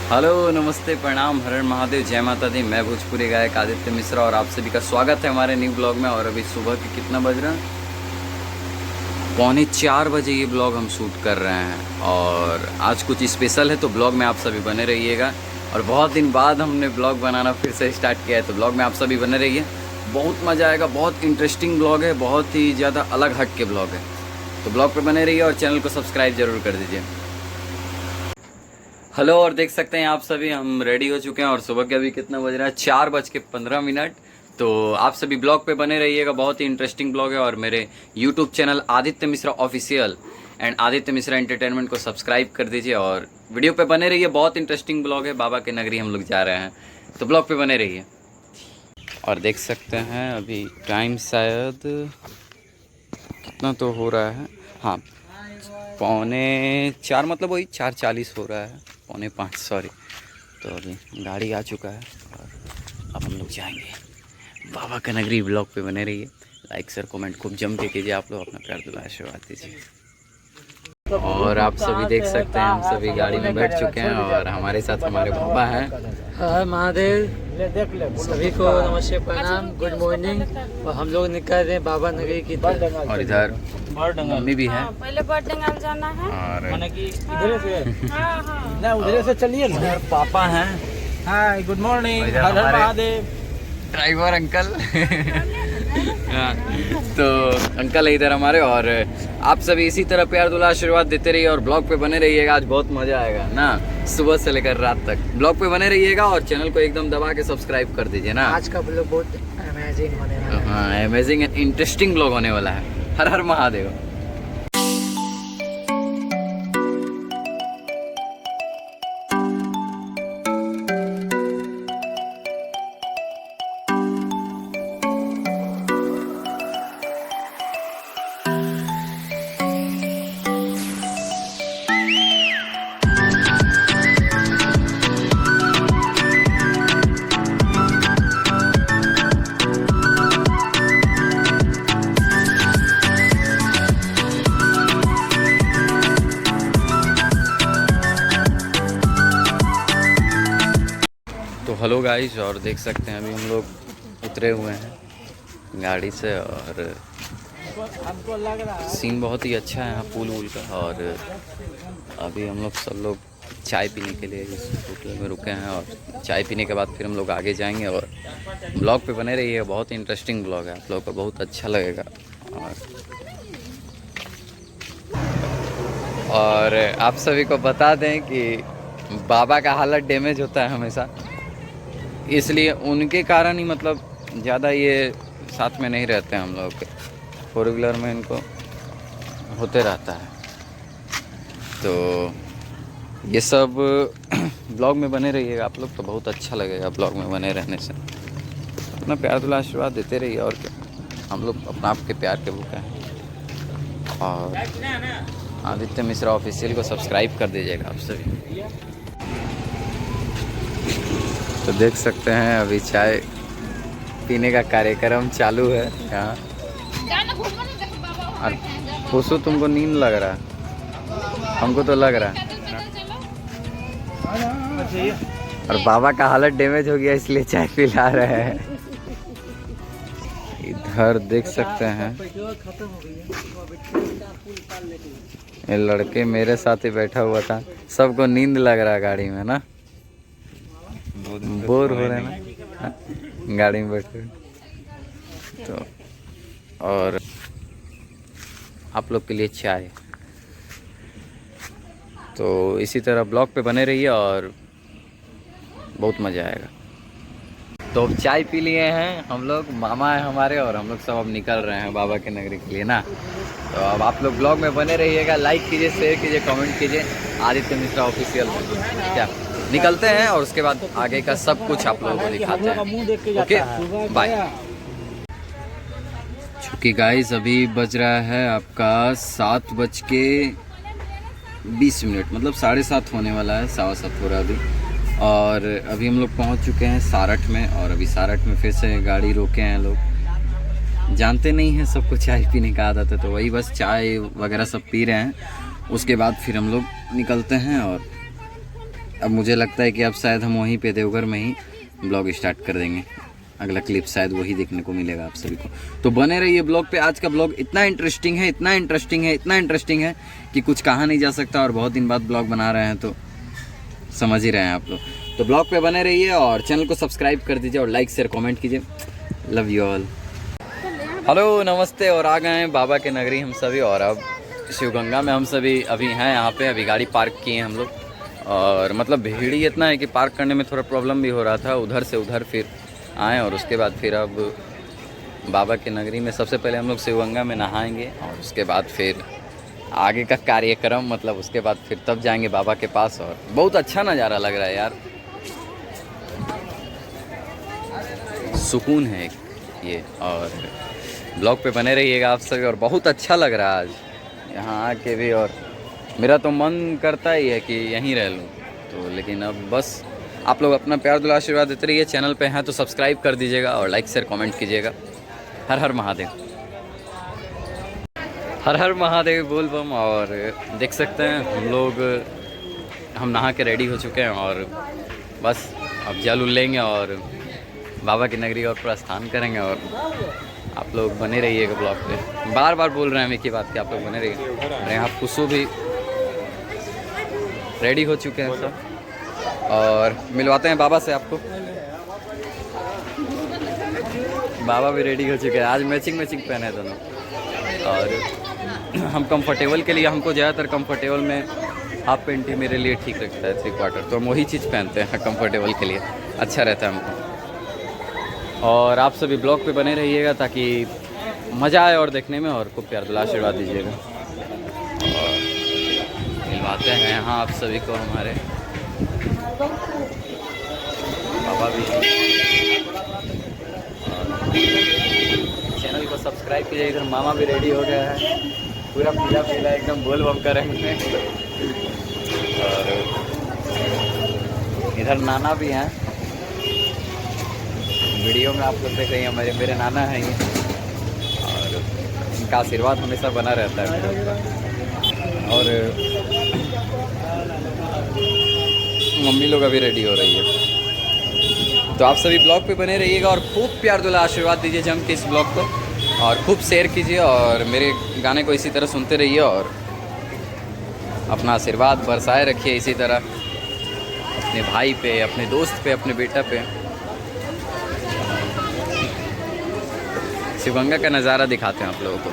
Hello, नमस्ते, प्रणाम, हर हर महादेव, जय माता दी। मैं भोजपुरी गायक आदित्य मिश्रा और आप सभी का स्वागत है हमारे न्यू ब्लॉग में। और अभी सुबह के कितना बज रहा है, 3:45 ये ब्लॉग हम शूट कर रहे हैं। और आज कुछ स्पेशल है तो ब्लॉग में आप सभी बने रहिएगा। और बहुत दिन बाद हमने ब्लॉग बनाना फिर से स्टार्ट किया है तो ब्लॉग में आप सभी बने रहिए। बहुत मज़ा आएगा, बहुत इंटरेस्टिंग ब्लॉग है, बहुत ही ज़्यादा अलग हट के ब्लॉग है। तो ब्लॉग पर बने रहिए और चैनल को सब्सक्राइब जरूर कर दीजिए। हेलो, और देख सकते हैं आप सभी हम रेडी हो चुके हैं और सुबह के अभी कितना बज रहा है, 4:15। तो आप सभी ब्लॉग पे बने रहिएगा, बहुत ही इंटरेस्टिंग ब्लॉग है। और मेरे YouTube channel Aditya Mishra official and Aditya Mishra entertainment को सब्सक्राइब कर दीजिए और वीडियो पे बने रहिए। बहुत इंटरेस्टिंग ब्लॉग है, बाबा के नगरी हम लोग जा रहे हैं तो ब्लॉग पे बने रहिए। और देख सकते हैं अभी टाइम शायद कितना तो हो रहा है, हाँ 4:45, मतलब वही 4:40 हो रहा है, 4:45 सॉरी। तो अभी गाड़ी आ चुका है और अब हम लोग जाएंगे बाबा का नगरी। ब्लॉग पे बने रहिए, लाइक शेयर कमेंट खूब जम के कीजिए। आप लोग अपना प्यार दुआ आशीर्वाद दीजिए। और आप सभी देख सकते हैं हम सभी गाड़ी में बैठ चुके हैं और हमारे साथ हमारे बाबा हैं। हर महादेव, सभी को नमस्ते, प्रणाम, गुड मॉर्निंग। और हम लोग निकल रहे हैं बाबा नगरी की तरफ। और इधर मम्मी भी है पहले बर्डंगल जाना है और उधर से चलिए ना। पापा हैं, हाय, गुड मॉर्निंग, इधर हर हर हमारे महादेव। ड्राइवर अंकल हाँ, तो अंकल है इधर हमारे। और आप सभी इसी तरह प्यार दुला आशीर्वाद देते रहिए और ब्लॉग पे बने रहिएगा। आज बहुत मज़ा आएगा ना, सुबह से लेकर रात तक ब्लॉग पे बने रहिएगा और चैनल को एकदम दबा के सब्सक्राइब कर दीजिए ना। आज का ब्लॉग बहुत अमेजिंग होने वाला है। हाँ, अमेजिंग एंड इंटरेस्टिंग ब्लॉग होने वाला है। हर हर महादेव। तो हेलो गाइस, और देख सकते हैं अभी हम लोग उतरे हुए हैं गाड़ी से और सीन बहुत ही अच्छा है यहाँ पुल वूल का। और अभी हम लोग सब लोग चाय पीने के लिए इस होटल में रुके हैं और चाय पीने के बाद फिर हम लोग आगे जाएंगे। और ब्लॉग पे बने रहिए, बहुत ही इंटरेस्टिंग ब्लॉग है, आप लोग को बहुत अच्छा लगेगा। और आप सभी को बता दें कि बाबा का हालत डैमेज होता है हमेशा, इसलिए उनके कारण ही मतलब ज़्यादा ये साथ में नहीं रहते हैं हम लोग के। 4 व्हीलर में इनको होते रहता है। तो ये सब ब्लॉग में बने रहिएगा आप लोग, तो बहुत अच्छा लगेगा ब्लॉग में बने रहने से। अपना प्यार दुला आशीर्वाद देते रहिए और क्या, हम लोग अपना आपके प्यार के भूखे हैं। और आदित्य मिश्रा ऑफिशियल को सब्सक्राइब कर दीजिएगा आप सभी। तो देख सकते हैं अभी चाय पीने का कार्यक्रम चालू है यहाँ। और खुशू, तुमको नींद लग रहा है, हमको तो लग रहा है। और बाबा का हालत डैमेज हो गया इसलिए चाय पिला रहे हैं। इधर देख सकते हैं ये लड़के मेरे साथ ही बैठा हुआ था, सबको नींद लग रहा है गाड़ी में ना, बोर हो रहे हैं ना गाड़ी में बैठे। तो और आप लोग के लिए चाय। तो इसी तरह ब्लॉग पे बने रहिए और बहुत मज़ा आएगा। तो अब चाय पी लिए हैं हम लोग, मामा है हमारे, और हम लोग सब अब निकल रहे हैं बाबा के नगरी के लिए ना। तो अब आप लोग ब्लॉग में बने रहिएगा, लाइक कीजिए, शेयर कीजिए, कमेंट कीजिए। आदित्य मिश्रा ऑफिशियल क्या निकलते हैं और उसके बाद आगे का सब कुछ आप लोगों को दिखाते हैं। Okay, bye. चूँकि गाइस अभी बज रहा है आपका 7:20, मतलब 7:30 होने वाला है, 7:15 हो रहा है अभी। और अभी हम लोग पहुंच चुके हैं सारठ में। और अभी सारठ में फिर से गाड़ी रोके हैं लोग, जानते नहीं हैं सबको चाय पीने का आदत है, तो वही बस चाय वगैरह सब पी रहे हैं। उसके बाद फिर हम लोग निकलते हैं और अब मुझे लगता है कि अब शायद हम वहीं पे देवघर में ही ब्लॉग स्टार्ट कर देंगे। अगला क्लिप शायद वही देखने को मिलेगा आप सभी को, तो बने रहिए ब्लॉग पे। आज का ब्लॉग इतना इंटरेस्टिंग है, इतना इंटरेस्टिंग है, इतना इंटरेस्टिंग है कि कुछ कहा नहीं जा सकता। और बहुत दिन बाद ब्लॉग बना रहे हैं तो समझ ही रहे हैं आप लोग। तो ब्लॉग पे बने रहिए और चैनल को सब्सक्राइब कर दीजिए और लाइक शेयर कमेंट कीजिए। Love you all. हेलो नमस्ते। और आ गए हैं बाबा के नगरी हम सभी, और अब शिवगंगा में हम सभी अभी हैं यहाँ पे। अभी गाड़ी पार्क किए हैं हम लोग, और मतलब भीड़ ही इतना है कि पार्क करने में थोड़ा प्रॉब्लम भी हो रहा था। उधर से उधर फिर आए, और उसके बाद फिर अब बाबा के नगरी में सबसे पहले हम लोग शिवगंगा में नहाएंगे, और उसके बाद फिर आगे का कार्यक्रम, मतलब उसके बाद फिर तब जाएंगे बाबा के पास। और बहुत अच्छा नज़ारा लग रहा है यार, सुकून है ये। और ब्लॉग पे बने रहिएगा आप सभी। और बहुत अच्छा लग रहा है आज यहाँ आके भी, और मेरा तो मन करता ही है कि यहीं रह लूँ तो, लेकिन अब बस आप लोग अपना प्यार दुलार आशीर्वाद देते रहिए। चैनल पे हैं तो सब्सक्राइब कर दीजिएगा और लाइक शेयर कमेंट कीजिएगा। हर हर महादेव, हर हर महादेव बोल बम। और देख सकते हैं हम नहा के रेडी हो चुके हैं, और बस अब जल उल लेंगे और बाबा की नगरी और प्रस्थान करेंगे। और आप लोग बने रहिएगा ब्लॉग पे। बार बार बोल रहे हैं एक ही बात कि आप लोग बने रहिए। और यहाँ कुसु भी रेडी हो चुके हैं सब, और मिलवाते हैं बाबा से आपको। बाबा भी रेडी हो चुके हैं, आज मैचिंग पहने हैं दोनों। और हम कंफर्टेबल के लिए, हमको ज़्यादातर कंफर्टेबल में हाफ पेंट ही मेरे लिए ठीक लगता है, 3/4, तो हम वही चीज़ पहनते हैं कंफर्टेबल के लिए, अच्छा रहता है हमको। और आप सभी ब्लॉग पे बने रहिएगा ताकि मज़ा आए और देखने में, और खूब प्यार दुलार आशीर्वाद दीजिएगा। और मिलवाते हैं यहाँ आप सभी को हमारे बाबा भी। चैनल को सब्सक्राइब कीजिए। इधर मामा भी रेडी हो गया है, पूरा पीला पीला एकदम बोल बम करेंगे। और इधर नाना भी हैं, वीडियो में आप लोग देख रहे हैं मेरे नाना हैं ये, और इनका आशीर्वाद हमेशा बना रहता है मेरे ऊपर। और मम्मी लोग अभी रेडी हो रही है। तो आप सभी ब्लॉग पे बने रहिएगा और खूब प्यार दुलार आशीर्वाद दीजिए जम के इस ब्लॉग को, और खूब शेयर कीजिए, और मेरे गाने को इसी तरह सुनते रहिए, और अपना आशीर्वाद बरसाए रखिए इसी तरह अपने भाई पे, अपने दोस्त पे, अपने बेटा पे। शिवगंगा का नज़ारा दिखाते हैं आप लोगों को।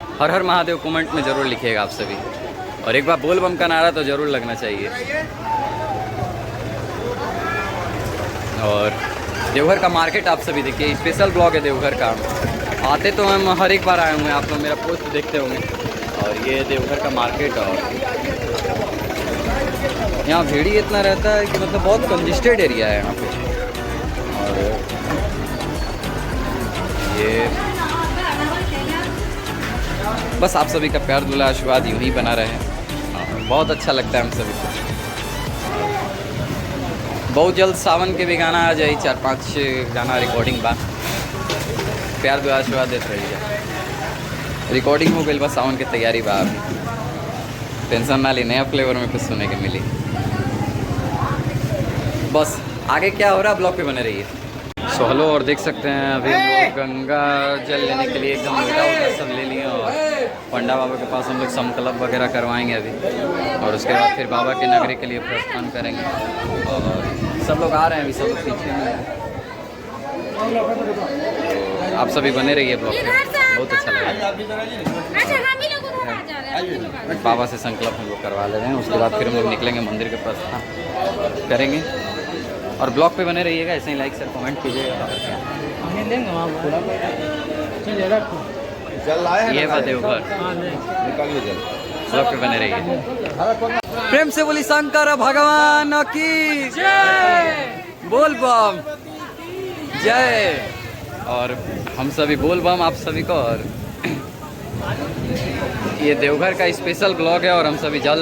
हर हर महादेव कमेंट में ज़रूर लिखिएगा आप सभी, और एक बार बोल बम का नारा तो ज़रूर लगना चाहिए। और देवघर का मार्केट आप सभी देखिए, स्पेशल ब्लॉग है देवघर का। आते तो हम हर एक बार आए हुए हैं, आप लोग मेरा पोस्ट देखते होंगे। और ये देवघर का मार्केट, और यहाँ भीड़ ही इतना रहता है कि मतलब बहुत कंजेस्टेड एरिया है यहाँ पे। और ये बस आप सभी का प्यार दुलार आशीर्वाद यूँ ही बना रहे, बहुत अच्छा लगता है हम सभी को। बहुत जल्द सावन के भी गाना आ जाए, 4-5 गाना रिकॉर्डिंग बा, प्यार दुलार आशीर्वाद देते रहिए। रिकॉर्डिंग हो गई, बस सावन की तैयारी बा अभी, टेंशन ना ली, नया फ्लेवर में कुछ सुनने के मिली। बस आगे क्या हो रहा है ब्लॉग पे बने रहिए। सो हेलो, और देख सकते हैं अभी हम लोग गंगा जल लेने के लिए एकदम लोटा सब ले लिए, और पंडा बाबा के पास हम लोग संकल्प वगैरह करवाएंगे अभी, और उसके बाद फिर बाबा की नगरी के लिए प्रस्थान करेंगे। और सब लोग आ रहे हैं अभी, सब लोग पीछे में हैं। तो आप सभी बने रहिए ब्लॉग पे, बहुत अच्छा लगेगा। बाबा से संकल्प हम लोग करवा ले रहे हैं, उसके बाद फिर हम लोग निकलेंगे, मंदिर के प्रस्थान करेंगे। और ब्लॉग पे बने रहिएगा, ऐसे ही लाइक शेयर कमेंट कीजिएगा। ये बात देवघर, ब्लॉग पे बने रहिए। प्रेम से बोली शंकर भगवान की जय, बोल बम जय। और हम सभी बोल बम आप सभी को। और ये देवघर का स्पेशल ब्लॉग है, और हम सभी जल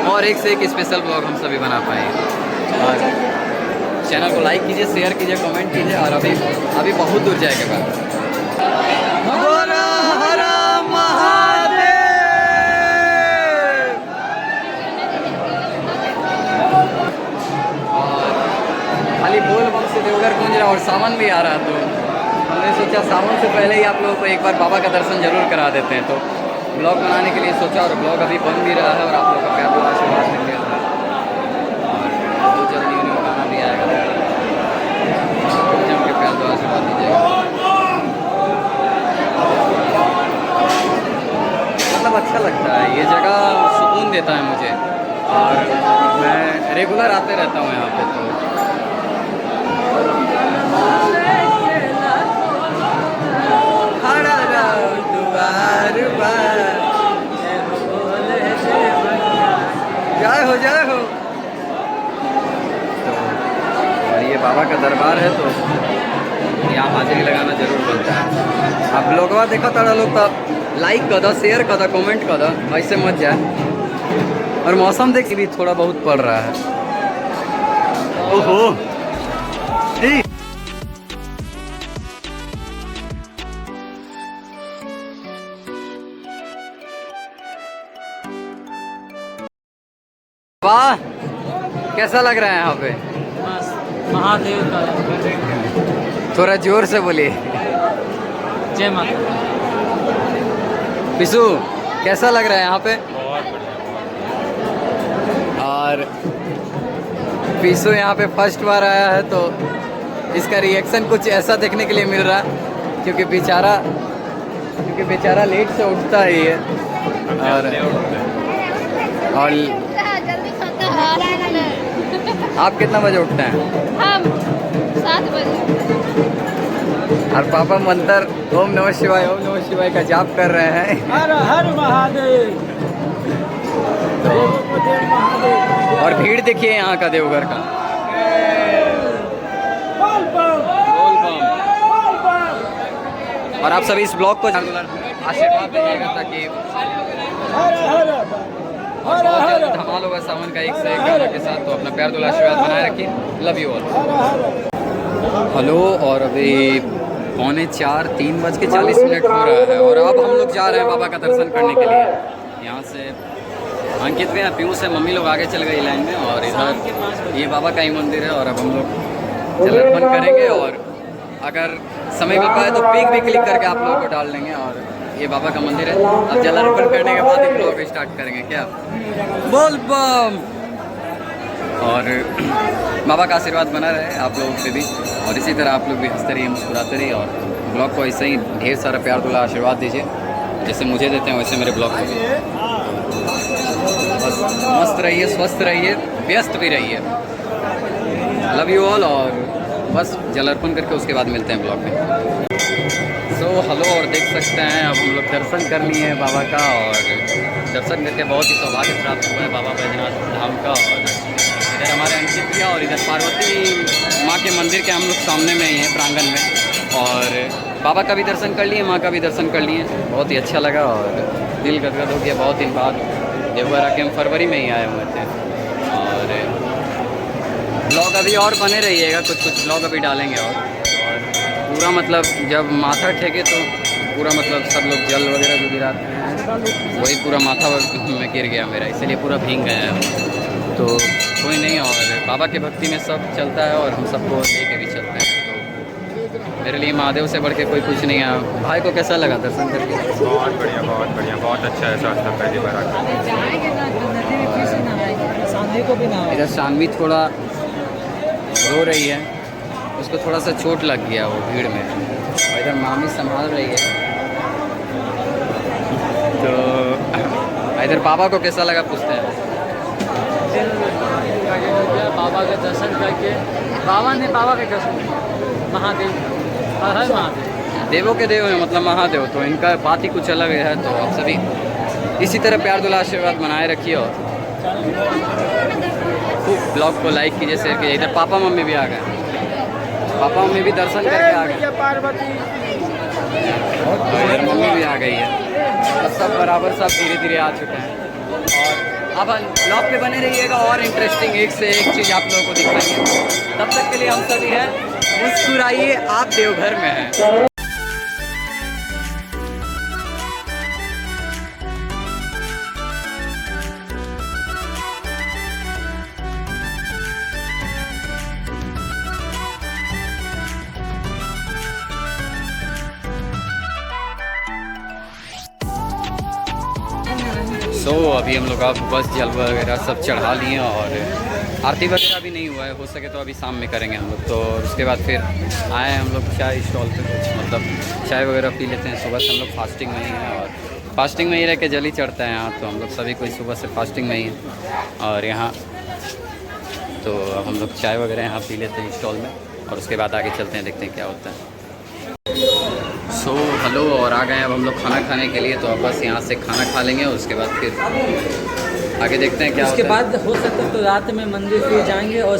और एक से एक स्पेशल ब्लॉग हम सभी बना पाए। और चैनल को लाइक कीजिए, शेयर कीजिए, कमेंट कीजिए। और अभी बहुत दूर जाएगा बात। खाली बोल बम से देवघर गूंज रहा और सावन भी आ रहा, तो हमने सोचा सावन से पहले ही आप लोगों को एक बार बाबा का दर्शन जरूर करा देते हैं। तो ब्लॉग बनाने के लिए सोचा, और ब्लॉग अभी बन भी रहा है और आप लोगों का प्यार दुआ आशीर्वाद मिल गया था। और बहुत जल्दी उन्हीं गाना भी आएगा, जम के प्यार दुआ आशीर्वाद दीजिएगा। मतलब अच्छा लगता है, ये जगह सुकून देता है मुझे, और मैं रेगुलर आते रहता हूँ यहाँ पे। तो जय हो जय हो। तो और ये बाबा का दरबार है, तो यहाँ हाजिरी लगाना जरूर बनता है। आप लोगवा देखो तारा लोग तो लाइक कर दो, शेयर कर दो, कमेंट कर दो, ऐसे मत जाए। और मौसम देख भी थोड़ा बहुत पड़ रहा है। ओहो वाह, कैसा लग रहा है यहाँ पे? महादेव का थोड़ा जोर से बोलिए। जय माता। पिसू, कैसा लग रहा है यहाँ पे? और पिसू यहाँ पे फर्स्ट बार आया है, तो इसका रिएक्शन कुछ ऐसा देखने के लिए मिल रहा है, क्योंकि बेचारा लेट से उठता ही है। और आप कितना बजे उठते हैं? हम 7 बजे। और पापा मंत्र ओम नमः शिवाय का जाप कर रहे हैं। हर हर महादेव। और भीड़ देखिए यहाँ का देवघर का। और आप सभी इस ब्लॉग को आशीर्वाद दीजिएगा, ताकि बहुत जल्द धमाल होगा सावन का एक से एक गाना के साथ। तो अपना प्यार दुलार आशीर्वाद बनाए रखिए। Love you all. हेलो, और अभी 3:40 हो रहा है, और अब हम लोग जा रहे हैं बाबा का दर्शन करने के लिए। यहाँ से अंकित में, पीयूष से मम्मी लोग आगे चल गई लाइन में, और इधर ये बाबा का ही मंदिर है। और अब हम लोग जल अर्पण करेंगे, और अगर समय मिल पाए तो पिक भी क्लिक करके आप लोगों को डाल देंगे। और ये बाबा का मंदिर है। अब जल अर्पण करने के बाद एक ब्लॉग स्टार्ट करेंगे। क्या बोल बम। और बाबा का आशीर्वाद बना रहे आप लोगों पे भी, और इसी तरह आप लोग भी हंसते रहिए, मुस्कुराते रहिए, और ब्लॉग को ऐसे ही ढेर सारा प्यार दुलार आशीर्वाद दीजिए, जैसे मुझे देते हैं वैसे मेरे ब्लॉग को भी। बस मस्त रहिए, स्वस्थ रहिए, व्यस्त भी रहिए। Love you all. और बस जल अर्पण करके उसके बाद मिलते हैं ब्लॉग में। सो हेलो, और देख सकते हैं अब हम लोग दर्शन कर लिए हैं बाबा का, और दर्शन करके बहुत ही सौभाग्य प्राप्त हुआ है बाबा बैजनाथ धाम का। और इधर हमारे अंकित भैया, और इधर पार्वती माँ के मंदिर के हम लोग सामने में ही हैं, प्रांगण में। और बाबा का भी दर्शन कर लिए, माँ का भी दर्शन कर लिए। बहुत ही अच्छा लगा, और दिल गदगद हो गया। बहुत दिन बाद देवघर आके हम फरवरी में ही आए हुए थे। और ब्लॉग अभी और बने रहिएगा, कुछ ब्लॉग अभी डालेंगे। और पूरा मतलब जब माथा ठेके तो पूरा मतलब सब लोग जल वगैरह जो गिराते हैं, वही पूरा माथा में गिर गया मेरा, इसीलिए पूरा भीग गया है। तो कोई नहीं, और बाबा के भक्ति में सब चलता है, और हम सबको लेके भी चलते हैं। तो मेरे लिए महादेव से बढ़ के कोई कुछ नहीं है। भाई को कैसा लगा दर्शन करके? बहुत बढ़िया, बहुत बढ़िया, बहुत अच्छा एहसास था पहली बार आकर। इधर शानवी थोड़ा रो रही है, उसको थोड़ा सा चोट लग गया वो भीड़ में, और इधर मामी संभाल रही है। तो इधर बाबा को कैसा लगा पूछते हैं। बाबा का दर्शन करके, बाबा का दर्शन, महादेव, हर हर महादेव। देवों के देव हैं, मतलब महादेव, तो इनका बात ही कुछ अलग है। तो आप सभी इसी तरह प्यार दुलार आशीर्वाद बनाए रखिए, और खूब ब्लॉग को लाइक कीजिए, शेयर कीजिए। इधर पापा मम्मी भी आ गए, पापा मम्मी भी दर्शन करके आ गए, पार्वती, और इधर मम्मी भी आ गई है। तो सब बराबर सब धीरे धीरे आ चुके हैं। और अब ब्लॉग पे बने रहिएगा और इंटरेस्टिंग एक से एक चीज़ आप लोगों को दिखाएंगे। तब तक के लिए हम सभी हैं मुस्कुराइए, आप देवघर में हैं। अभी हम लोग आप बस जल वगैरह सब चढ़ा लिए और आरती वगैरह अभी नहीं हुआ है, हो सके तो अभी शाम में करेंगे हम लोग। तो उसके बाद फिर आए हम लोग चाय स्टॉल पे, कुछ मतलब चाय वगैरह पी लेते हैं। सुबह से हम लोग फास्टिंग में ही हैं और फास्टिंग में ही रह के जल ही चढ़ता है यहाँ, तो हम लोग सभी कोई सुबह से फास्टिंग में ही हैं। और यहाँ तो हम लोग चाय वगैरह यहाँ पी लेते हैं स्टॉल में और उसके बाद आगे चलते हैं, देखते हैं क्या होता है। हेलो, और आ गए हैं अब हम लोग खाना खाने के लिए। तो अब बस यहाँ से खाना खा लेंगे और उसके बाद फिर आगे देखते हैं क्या उसके होता है। बाद हो सकता है तो रात में मंदिर फिर जाएंगे और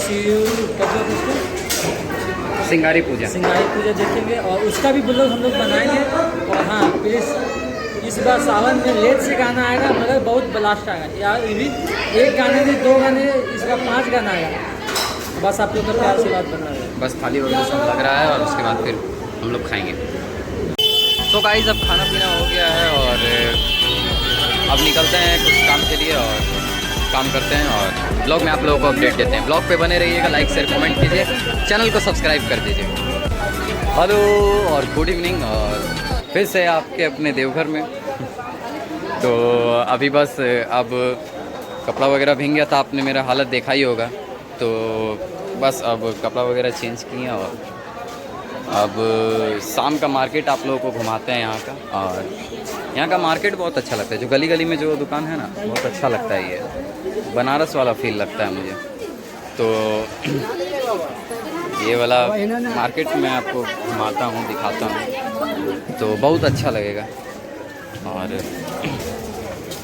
सिंगारी पूजा देखेंगे और उसका भी ब्लॉग हम लोग बनाएंगे। और हाँ प्लीज़, इस बार सावन में लेट से गाना आएगा मगर बहुत ब्लास्ट आएगा यार। एक गाने में 2 गाने, इस बार 5 गाना आएगा। बस आप लोग का प्यार से बात करना है। बस थाली वगैरह सब लग रहा है और उसके बाद फिर हम लोग खाएंगे। तो गाइस अब खाना पीना हो गया है और अब निकलते हैं कुछ काम के लिए और काम करते हैं और ब्लॉग में आप लोगों को अपडेट देते हैं। ब्लॉग पे बने रहिएगा, लाइक शेयर कमेंट कीजिए, चैनल को सब्सक्राइब कर दीजिए। हेलो और गुड इवनिंग, और फिर से आपके अपने देवघर में। तो अभी बस अब कपड़ा वगैरह भीग गया था, आपने मेरा हालत देखा ही होगा। तो बस अब कपड़ा वगैरह चेंज किए और अब शाम का मार्केट आप लोगों को घुमाते हैं यहाँ का। और यहाँ का मार्केट बहुत अच्छा लगता है, जो गली गली में जो दुकान है ना, बहुत अच्छा लगता है। ये बनारस वाला फील लगता है मुझे। तो ये वाला मार्केट मैं आपको घुमाता हूँ, दिखाता हूँ, तो बहुत अच्छा लगेगा। और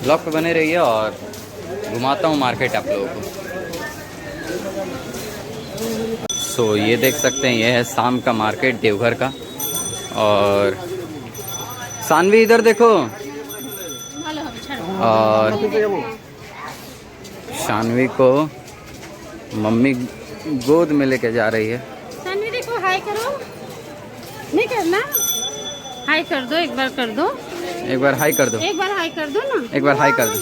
ब्लॉग पे बने रहिए और घुमाता हूँ मार्केट आप लोगों को। ये देख सकते हैं, ये है शाम का मार्केट देवघर का। और सानवी इधर देखो, और शानवी को मम्मी गोद में लेके जा रही है। सानवी देखो, हाय करो। नहीं करना, हाय कर दो, एक बार कर दो, एक बार हाय कर दो, एक बार हाय कर दो ना, एक बार हाय कर दो।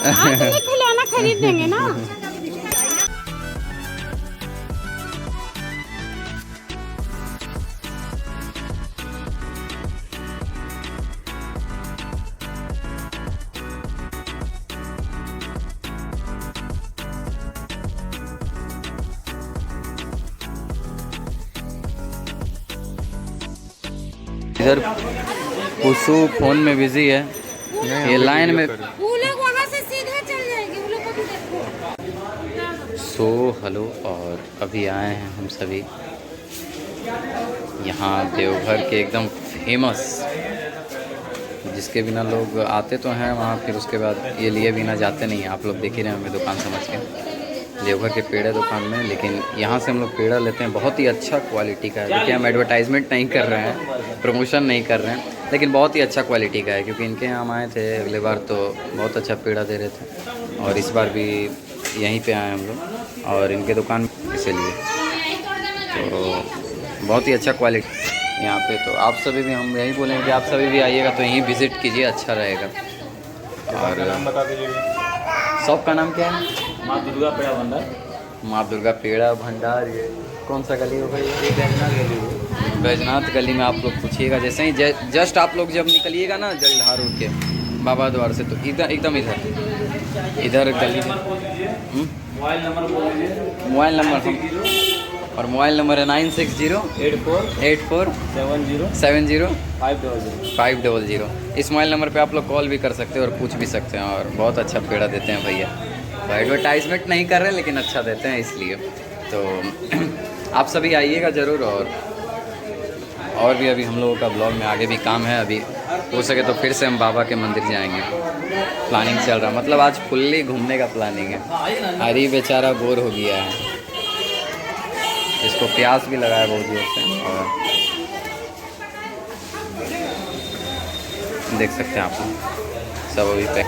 तुम्हें खिलौना खरीद देंगे ना। इधर कुसु फोन में बिजी है, ये लाइन में। वो लोग वहाँ से सीधे चल जाएंगे, वो लोग को भी देखो। हेलो, और अभी आए हैं हम सभी यहाँ देवघर के एकदम फेमस, जिसके बिना लोग आते तो हैं वहाँ, फिर उसके बाद ये लिए बिना जाते नहीं हैं। आप लोग देख ही रहे हैं हमें दुकान समझ के, देवघर के पेड़ा दुकान में। लेकिन यहाँ से हम लोग पेड़ा लेते हैं, बहुत ही अच्छा क्वालिटी का है। देखिए, हम एडवर्टाइजमेंट नहीं कर रहे हैं, प्रमोशन नहीं कर रहे हैं, लेकिन बहुत ही अच्छा क्वालिटी का है। क्योंकि इनके यहाँ हम आए थे अगले बार तो बहुत अच्छा पेड़ा दे रहे थे, और इस बार भी यहीं पे आए हम लोग और इनके दुकान इसीलिए। तो बहुत ही अच्छा क्वालिटी यहाँ पे। तो आप सभी भी, हम यही बोलेंगे कि आप सभी भी आइएगा तो यहीं विज़िट कीजिए, अच्छा रहेगा। और शॉप का नाम क्या है? माँ दुर्गा पेड़ा भंडार। माँ दुर्गा पेड़ा भंडार। ये कौन सा गली होगा? ये बैजनाथ गली में आप लोग पूछिएगा। जैसे ही जस्ट आप लोग जब निकलिएगा ना जलधार रोड के बाबा द्वार से, तो इधर एकदम इधर गली में मोबाइल नंबर बोल दीजिए। मोबाइल नंबर, और मोबाइल नंबर है 9608470500। इस मोबाइल नंबर पे आप लोग कॉल भी कर सकते हैं और पूछ भी सकते हैं। और बहुत अच्छा पेड़ा देते हैं भैया। तो एडवर्टाइजमेंट नहीं कर रहे हैं, लेकिन अच्छा देते हैं इसलिए। तो आप सभी आइएगा ज़रूर। और भी अभी हम लोगों का ब्लॉग में आगे भी काम है। अभी हो सके तो फिर से हम बाबा के मंदिर जाएंगे, प्लानिंग चल रहा। मतलब आज फुल्ली घूमने का प्लानिंग है। हरी बेचारा बोर हो गया है, इसको प्यास भी लगा है बहुत जोर से। और देख सकते हैं आप लोग सब अभी पैक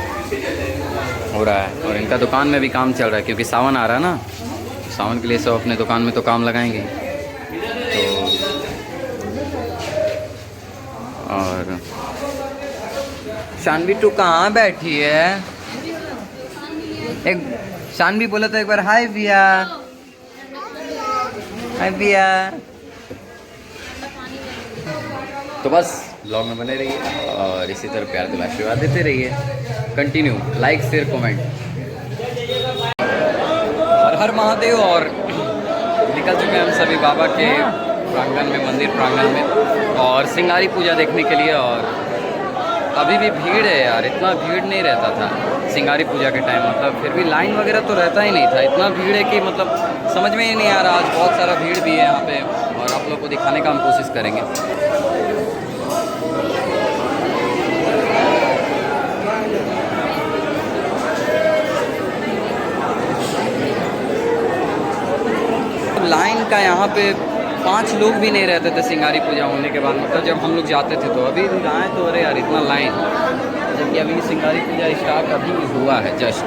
हो रहा है और इनका दुकान में भी काम चल रहा है क्योंकि सावन आ रहा है ना, सावन के लिए सब अपने दुकान में तो काम लगाएंगे। तो और शानवी तू कहाँ बैठी है? एक शानवी बोला तो एक बार हाय भैया, हाय भैया। तो बस ब्लॉग में बने रहिए और इसी तरह प्यार दिल आशीर्वाद देते रहिए। Continue like share comment. हर हर महादेव। और निकल चुके हैं हम सभी बाबा के प्रांगण में, मंदिर प्रांगण में, और सिंगारी पूजा देखने के लिए। और अभी भी भीड़ है यार, इतना भीड़ नहीं रहता था सिंगारी पूजा के टाइम, मतलब फिर भी लाइन वगैरह तो रहता ही नहीं था। इतना भीड़ है कि मतलब समझ में ही नहीं आ रहा। आज बहुत सारा भीड़ भी है यहाँ पे और आप लोग को दिखाने का हम कोशिश करेंगे। लाइन का यहाँ पे 5 लोग भी नहीं रहते थे सिंगारी पूजा होने के बाद, मतलब जब हम लोग जाते थे तो। अभी आए तो अरे यार इतना लाइन, जबकि अभी सिंगारी पूजा स्टार्ट अभी हुआ है जस्ट।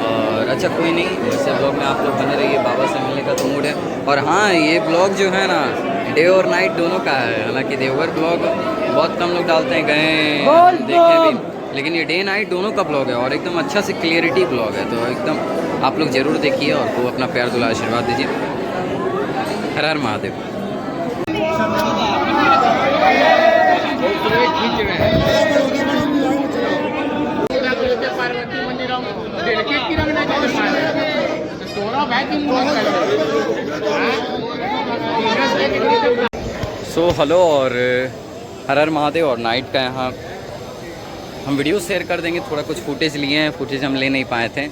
और अच्छा कोई नहीं, वैसे ब्लॉग में आप लोग बने रहिए, बाबा से मिलने का तो मूड है। और हाँ, ये ब्लॉग जो है ना डे और नाइट दोनों का है। हालांकि देवघर ब्लॉग बहुत कम लोग डालते हैं, गए देखे भी, लेकिन ये डे नाइट दोनों का ब्लॉग है और एकदम अच्छा से क्लियरिटी ब्लॉग है। तो एकदम आप लोग ज़रूर देखिए और को अपना प्यार दुला आशीर्वाद दीजिए। हर हर महादेव। सो हेलो और हर हर महादेव। और नाइट का यहाँ हम वीडियो शेयर कर देंगे। थोड़ा कुछ फुटेज लिए हैं, फुटेज हम ले नहीं पाए थे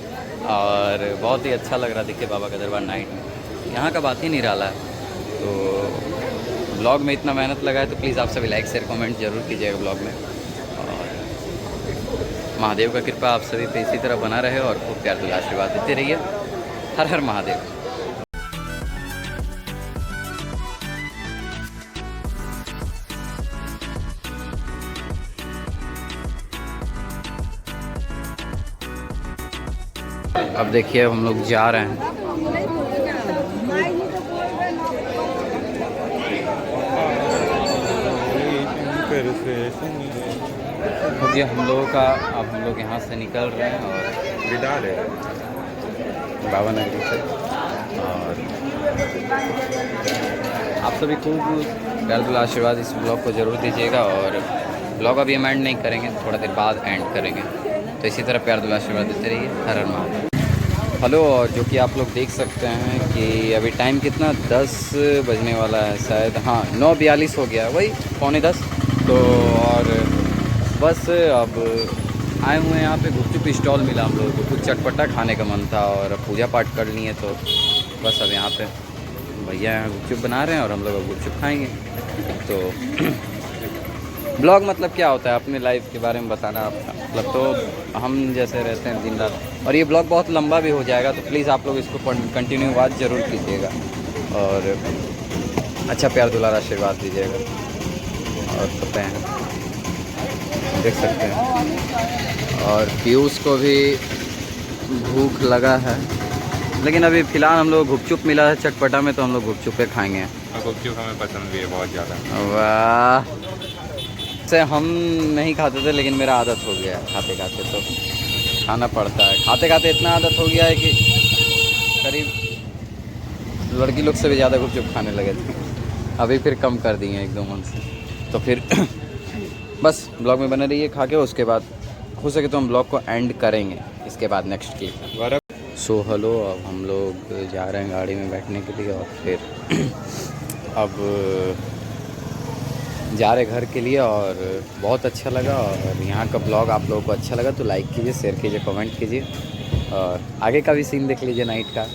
और बहुत ही अच्छा लग रहा देखिए बाबा का दरबार नाइट में। यहाँ का बात ही नहीं रहा है। तो ब्लॉग में इतना मेहनत लगा है तो प्लीज़ आप सभी लाइक शेयर कमेंट जरूर कीजिएगा ब्लॉग में। और महादेव का कृपा आप सभी पे इसी तरह बना रहे और खूब प्यार दुलार आशीर्वाद देते रहिए। हर हर महादेव। अब देखिए हम लोग जा रहे हैं। ये हम लोगों का, अब हम लोग यहाँ से निकल रहे हैं और विदा ले बाबा नगरी से। और आप सभी खूब प्यार दुलार आशीर्वाद इस ब्लॉग को ज़रूर दीजिएगा। और ब्लॉग अभी हम एंड नहीं करेंगे, थोड़ा देर बाद एंड करेंगे। तो इसी तरह प्यार दुलार आशीर्वाद देते रहिए। हर हर महादेव। हेलो। और जो कि आप लोग देख सकते हैं कि अभी टाइम कितना 10 बजने वाला है शायद, हाँ 9:42 हो गया, वही 9:45। तो और बस अब आए हुए हैं यहाँ पे, गुपचुप स्टॉल मिला हम लोगों को, कुछ चटपटा खाने का मन था और पूजा पाठ कर लिए। तो बस अब यहाँ पे भैया यहाँ गुपचुप बना रहे हैं और हम लोग अब गुपचुप खाएँगे। तो ब्लॉग मतलब क्या होता है, अपने लाइफ के बारे में बताना आपका मतलब। तो हम जैसे रहते हैं दिन रात, और ये ब्लॉग बहुत लंबा भी हो जाएगा तो प्लीज़ आप लोग इसको कंटिन्यू बात ज़रूर कीजिएगा और अच्छा प्यार दुलार आशीर्वाद दीजिएगा। और पता है देख सकते हैं। और पीयूष को भी भूख लगा है, लेकिन अभी फ़िलहाल हम लोग गुपचुप मिला है चटपटा में, तो हम लोग गुपचुप पे खाएँगे। गुपचुप हमें पसंद भी है बहुत ज़्यादा। वाह, से हम नहीं खाते थे लेकिन मेरा आदत हो गया है खाते खाते, तो खाना पड़ता है। खाते खाते इतना आदत हो गया है कि करीब लड़की लोग से भी ज़्यादा गुपचुप खाने लगे थे। अभी फिर कम कर दिए एकदम उनसे। तो फिर बस ब्लॉग में बने रहिए खा के, उसके बाद हो सके तो हम ब्लॉग को एंड करेंगे इसके बाद नेक्स्ट क्लिप। सो हेलो, अब हम लोग जा रहे हैं गाड़ी में बैठने के लिए और फिर अब जा रहे घर के लिए। और बहुत अच्छा लगा, और यहाँ का ब्लॉग आप लोगों को अच्छा लगा तो लाइक कीजिए, शेयर कीजिए, कमेंट कीजिए और आगे का भी सीन देख लीजिए नाइट का।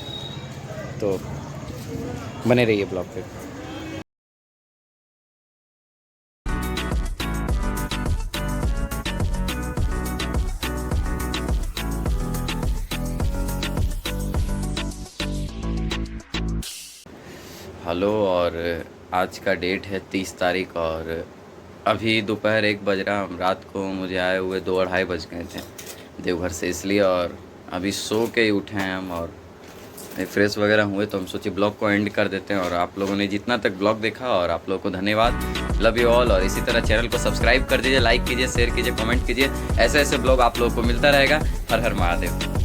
तो बने रहिए ब्लॉग पे। हेलो, और आज का डेट है 30 तारीख और अभी दोपहर 1 बज रहा, रात को मुझे आए हुए 2-2:30 बज गए थे देवघर से, इसलिए। और अभी सो के ही उठे हैं हम और फ्रेश वगैरह हुए, तो हम सोचे ब्लॉग को एंड कर देते हैं। और आप लोगों ने जितना तक ब्लॉग देखा, और आप लोगों को धन्यवाद, लव यू ऑल। और इसी तरह चैनल को सब्सक्राइब कर दीजिए, लाइक कीजिए, शेयर कीजिए, कमेंट कीजिए। ऐसे ऐसे ब्लॉग आप लोगों को मिलता रहेगा। हर हर महादेव।